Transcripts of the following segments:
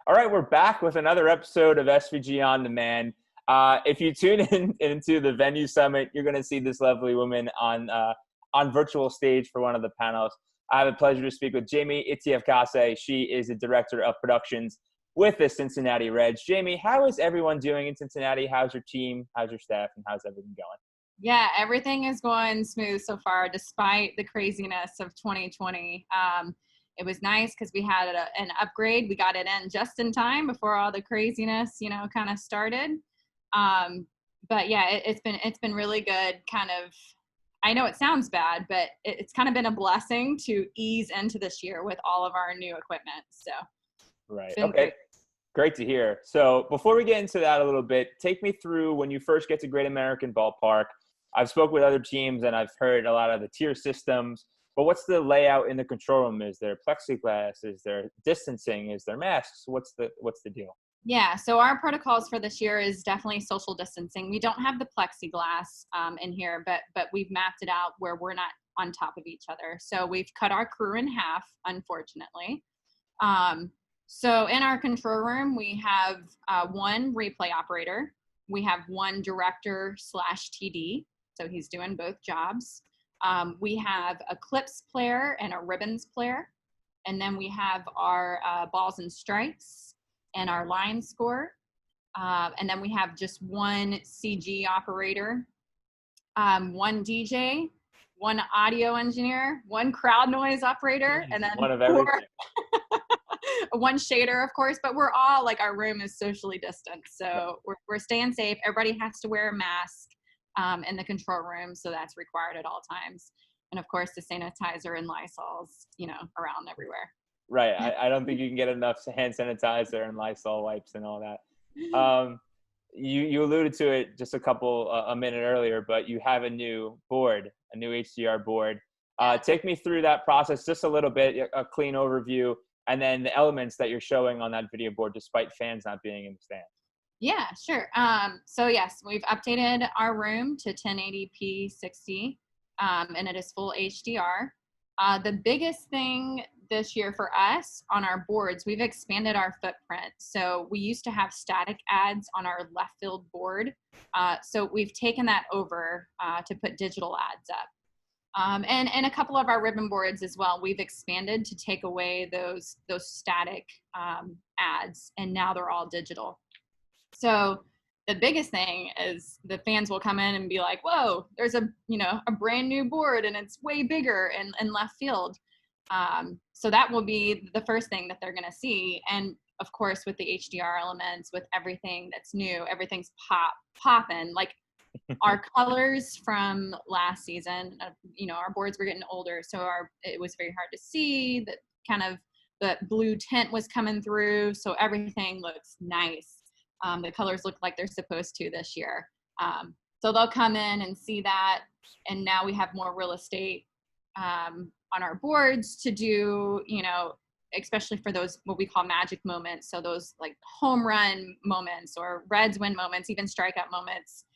All right, we're back with another episode of SVG On Demand. If you tune into the Venue Summit, you're going to see this lovely woman on virtual stage for one of the panels. I have the pleasure to speak with Jami Itiavkase. She is the director of productions with the Cincinnati Reds. Jami, how is everyone doing in Cincinnati? How's your team? How's your staff? And how's everything going? Yeah, everything is going smooth so far, despite the craziness of 2020. It was nice because we had an upgrade. We got it in just in time before all the craziness, kind of started. But yeah, it's been really good. Kind of, I know it sounds bad, but it's kind of been a blessing to ease into this year with all of our new equipment. So, right. Okay. Great to hear. So before we get into that a little bit, take me through when you first get to Great American Ballpark. I've spoke with other teams and I've heard a lot of the tier systems, but what's the layout in the control room? Is there plexiglass? Is there distancing? Is there masks? What's the deal? Yeah, so our protocols for this year is definitely social distancing. We don't have the plexiglass in here, but we've mapped it out where we're not on top of each other. So we've cut our crew in half, unfortunately. So in our control room, we have one replay operator. We have one director/TD, so he's doing both jobs. We have a clips player and a ribbons player. And then we have our balls and strikes and our line score. And then we have just one CG operator, one DJ, one audio engineer, one crowd noise operator, and then one of everything. One shader, of course, but we're all our room is socially distanced. So we're staying safe. Everybody has to wear a mask in the control room. So that's required at all times. And of course the sanitizer and Lysols, around everywhere. Right. I don't think you can get enough hand sanitizer and Lysol wipes and all that. You alluded to it just a minute earlier, but you have a new board, a new HDR board. Take me through that process just a little bit, a clean overview, and then the elements that you're showing on that video board, despite fans not being in the stand. Yeah, sure. So yes, we've updated our room to 1080p 60, and it is full HDR. The biggest thing this year for us on our boards, we've expanded our footprint. So we used to have static ads on our left field board. So we've taken that over to put digital ads up. And a couple of our ribbon boards as well, we've expanded to take away those static ads, and now they're all digital. So the biggest thing is the fans will come in and be like, whoa, there's a brand new board and it's way bigger in left field. So that will be the first thing that they're going to see. And of course, with the HDR elements, with everything that's new, everything's popping. Our colors from last season, our boards were getting older, so it was very hard to see. That kind of the blue tint was coming through, so everything looks nice. The colors look like they're supposed to this year. So they'll come in and see that, and now we have more real estate on our boards to do, especially for those what we call magic moments. So those home run moments or Reds win moments, even strikeout moments.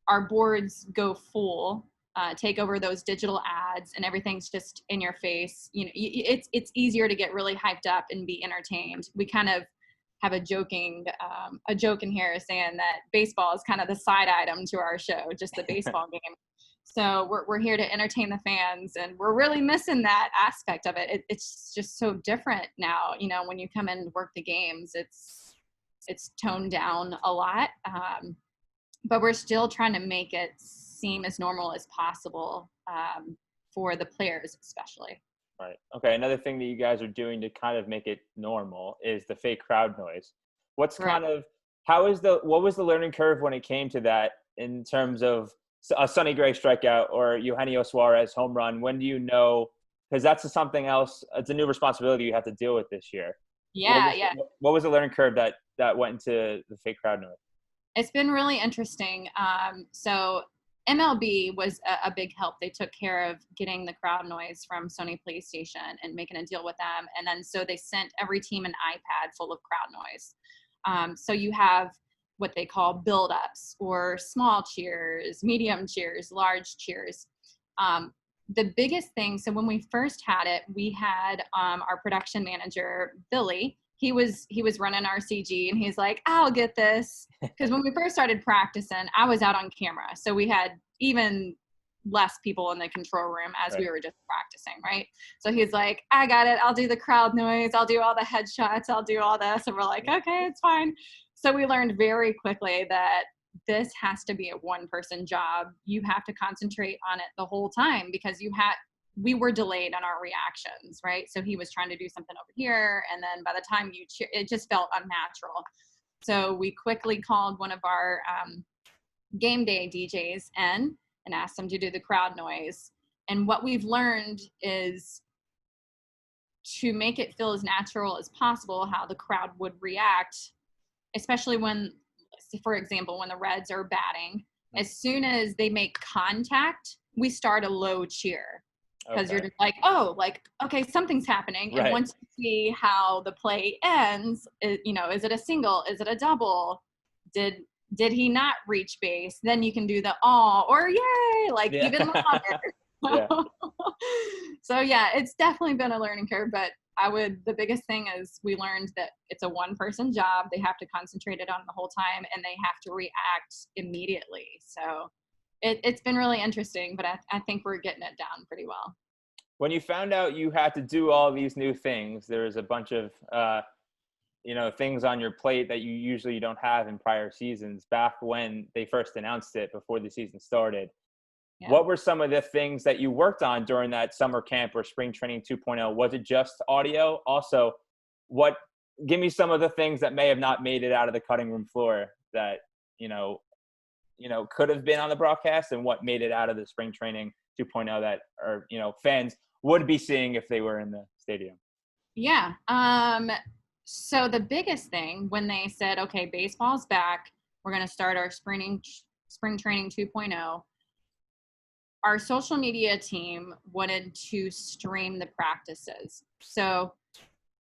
Our boards go full, take over those digital ads, and everything's just in your face. It's easier to get really hyped up and be entertained. We kind of have a joke in here saying that baseball is kind of the side item to our show, just the baseball game. So we're here to entertain the fans, and we're really missing that aspect of it. It's just so different now. When you come in and work the games, it's toned down a lot. But we're still trying to make it seem as normal as possible for the players, especially. Right. Okay. Another thing that you guys are doing to kind of make it normal is the fake crowd noise. What was the learning curve when it came to that in terms of a Sonny Gray strikeout or Eugenio Suarez home run? When do you know? Because that's something else. It's a new responsibility you have to deal with this year. Yeah. What was the learning curve that went into the fake crowd noise? It's been really interesting. So MLB was a big help. They took care of getting the crowd noise from Sony PlayStation and making a deal with them. And then so they sent every team an iPad full of crowd noise. So you have what they call build-ups or small cheers, medium cheers, large cheers. The biggest thing, so when we first had it, we had our production manager, Billy. he was running our CG, and he's like, I'll get this. Because when we first started practicing, I was out on camera. So we had even less people in the control room as we were just practicing, right? So he's like, I got it. I'll do the crowd noise. I'll do all the headshots. I'll do all this. And we're like, okay, it's fine. So we learned very quickly that this has to be a one-person job. You have to concentrate on it the whole time, because we were delayed on our reactions, right? So he was trying to do something over here, and then by the time it just felt unnatural. So we quickly called one of our game day DJs in and asked them to do the crowd noise. And what we've learned is to make it feel as natural as possible how the crowd would react, especially when, for example, when the Reds are batting. As soon as they make contact, we start a low cheer. Because you're just like, oh, like, okay, something's happening. And once you see how the play ends, is it a single? Is it a double? Did he not reach base? Then you can do the aw or yay, like even louder. So yeah, it's definitely been a learning curve, but the biggest thing is we learned that it's a one-person job. They have to concentrate it on the whole time, and they have to react immediately. So it's been really interesting, but I think we're getting it down pretty well. When you found out you had to do all these new things, there was a bunch of things on your plate that you usually don't have in prior seasons. Back when they first announced it before the season started, what were some of the things that you worked on during that summer camp or spring training 2.0? Was it just audio? Also, give me some of the things that may have not made it out of the cutting room floor that could have been on the broadcast, and what made it out of the spring training 2.0 that fans would be seeing if they were in the stadium? Yeah. So the biggest thing when they said, okay, baseball's back, we're going to start our spring training 2.0, our social media team wanted to stream the practices. So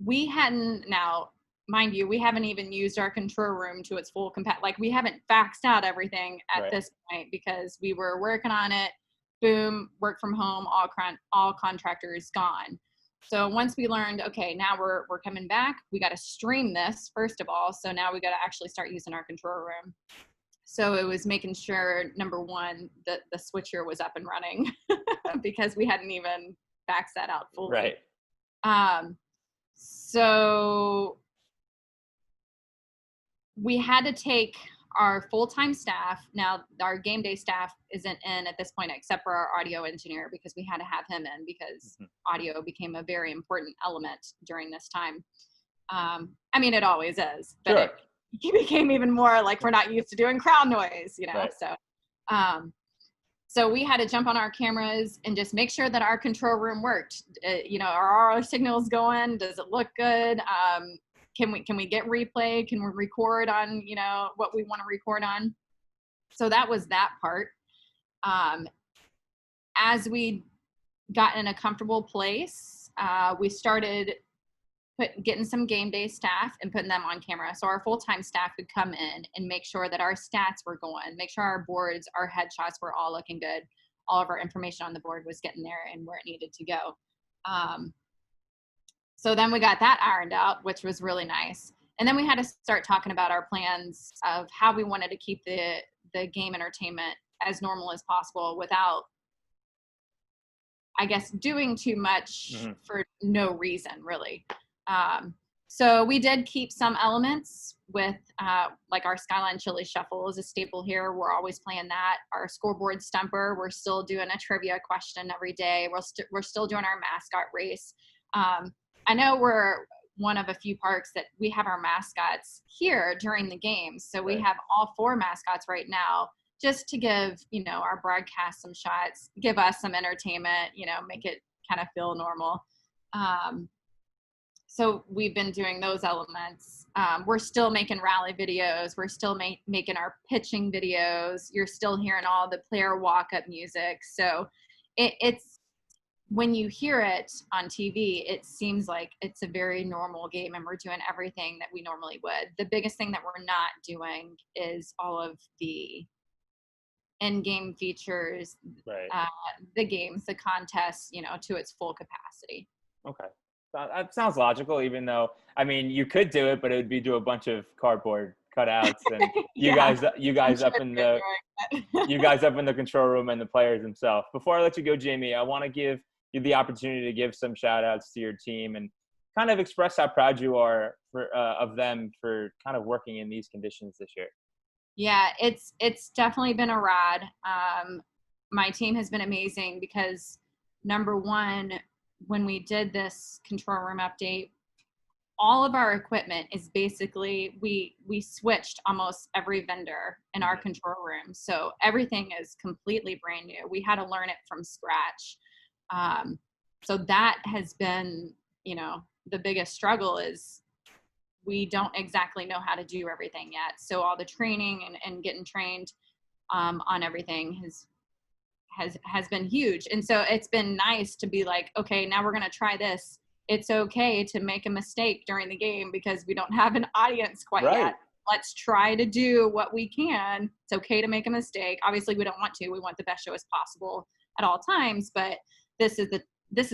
we hadn't, now, mind you, we haven't even used our control room to its full capacity. Like, we haven't faxed out everything at this point, because we were working on it. Boom, work from home, all contractors gone. So once we learned, okay, now we're coming back, we got to stream this first of all. So now we got to actually start using our control room. So it was making sure, number one, that the switcher was up and running because we hadn't even faxed that out fully. So we had to take our full-time staff. Now, our game day staff isn't in at this point except for our audio engineer, because we had to have him in because audio became a very important element during this time. I mean, it always is, but it became even more like we're not used to doing crowd noise, So we had to jump on our cameras and just make sure that our control room worked. Are our signals going? Does it look good? Can we get replay? Can we record on, what we want to record on? So that was that part. As we got in a comfortable place, we started getting some game day staff and putting them on camera. So our full-time staff would come in and make sure that our stats were going, make sure our boards, our headshots were all looking good. All of our information on the board was getting there and where it needed to go. So then we got that ironed out, which was really nice. And then we had to start talking about our plans of how we wanted to keep the game entertainment as normal as possible without, I guess, doing too much for no reason, really. So we did keep some elements with, like our Skyline Chili Shuffle is a staple here. We're always playing that. Our scoreboard stumper, we're still doing a trivia question every day. We're still doing our mascot race. I know we're one of a few parks that we have our mascots here during the games. So we have all 4 mascots right now, just to give, our broadcast some shots, give us some entertainment, make it kind of feel normal. So we've been doing those elements. We're still making rally videos. We're still making our pitching videos. You're still hearing all the player walk-up music. So it's, when you hear it on TV, it seems like it's a very normal game and we're doing everything that we normally would. The biggest thing that we're not doing is all of the in-game features, the games, the contests, to its full capacity. Okay. That sounds logical, even though, I mean, you could do it, but it would be do a bunch of cardboard cutouts and Yeah, you I'm guys sure up in they're the doing it. you guys up in the control room and the players themselves. Before I let you go, Jamie, I want to give you the opportunity to give some shout outs to your team and kind of express how proud you are of them for kind of working in these conditions this year. Yeah, it's definitely been a ride. My team has been amazing because number one, when we did this control room update, all of our equipment is basically we switched almost every vendor in our control room, so everything is completely brand new. We had to learn it from scratch. So that has been, the biggest struggle is we don't exactly know how to do everything yet. So all the training and getting trained on everything has been huge. And so it's been nice to be like, okay, now we're going to try this. It's okay to make a mistake during the game because we don't have an audience quite yet. Let's try to do what we can. It's okay to make a mistake. Obviously we don't want to. We want the best show as possible at all times, but this is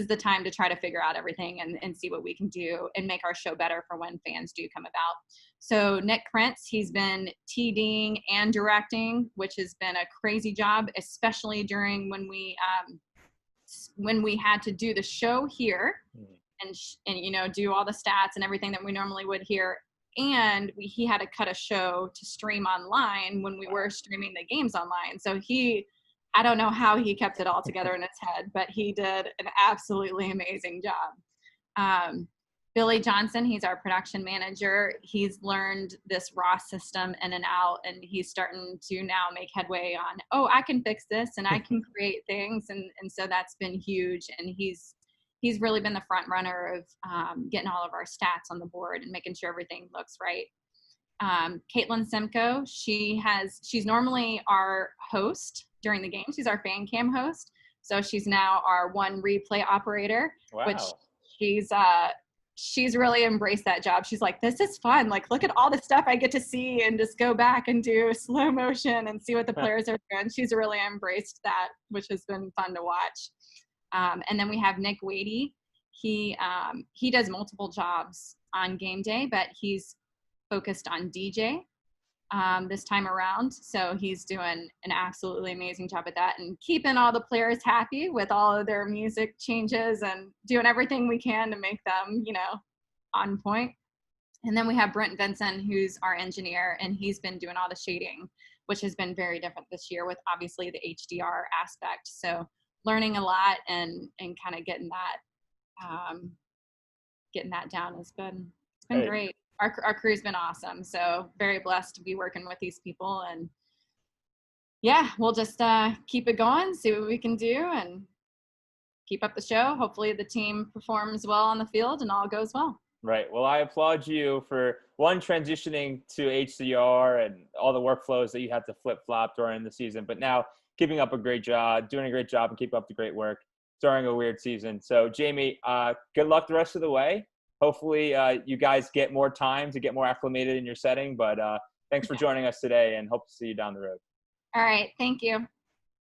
the time to try to figure out everything and see what we can do and make our show better for when fans do come about. So Nick Krentz, he's been TDing and directing, which has been a crazy job, especially during when we had to do the show here and do all the stats and everything that we normally would here. And he had to cut a show to stream online when we were streaming the games online. So I don't know how he kept it all together in his head, but he did an absolutely amazing job. Billy Johnson, he's our production manager. He's learned this raw system in and out, and he's starting to now make headway on, I can fix this and I can create things. And so that's been huge. And he's really been the front runner of getting all of our stats on the board and making sure everything looks right. Caitlin Simcoe, she's normally our host during the game. She's our fan cam host. So she's now our one replay operator, which she's really embraced that job. She's like, this is fun. Like, look at all the stuff I get to see and just go back and do slow motion and see what the players are doing. She's really embraced that, which has been fun to watch. And then we have Nick Wadey. He does multiple jobs on game day, but he's focused on DJ this time around. So he's doing an absolutely amazing job at that and keeping all the players happy with all of their music changes and doing everything we can to make them, on point. And then we have Brent Vinson, who's our engineer, and he's been doing all the shading, which has been very different this year with obviously the HDR aspect. So learning a lot and kind of getting that down has been great. Our crew's been awesome. So very blessed to be working with these people, and we'll just keep it going, see what we can do and keep up the show. Hopefully the team performs well on the field and all goes well. Right. Well, I applaud you for transitioning to HDR and all the workflows that you had to flip-flop during the season, but now keeping up a great job, doing a great job and keep up the great work during a weird season. So Jamie, good luck the rest of the way. Hopefully you guys get more time to get more acclimated in your setting, but thanks for joining us today and hope to see you down the road. All right. Thank you.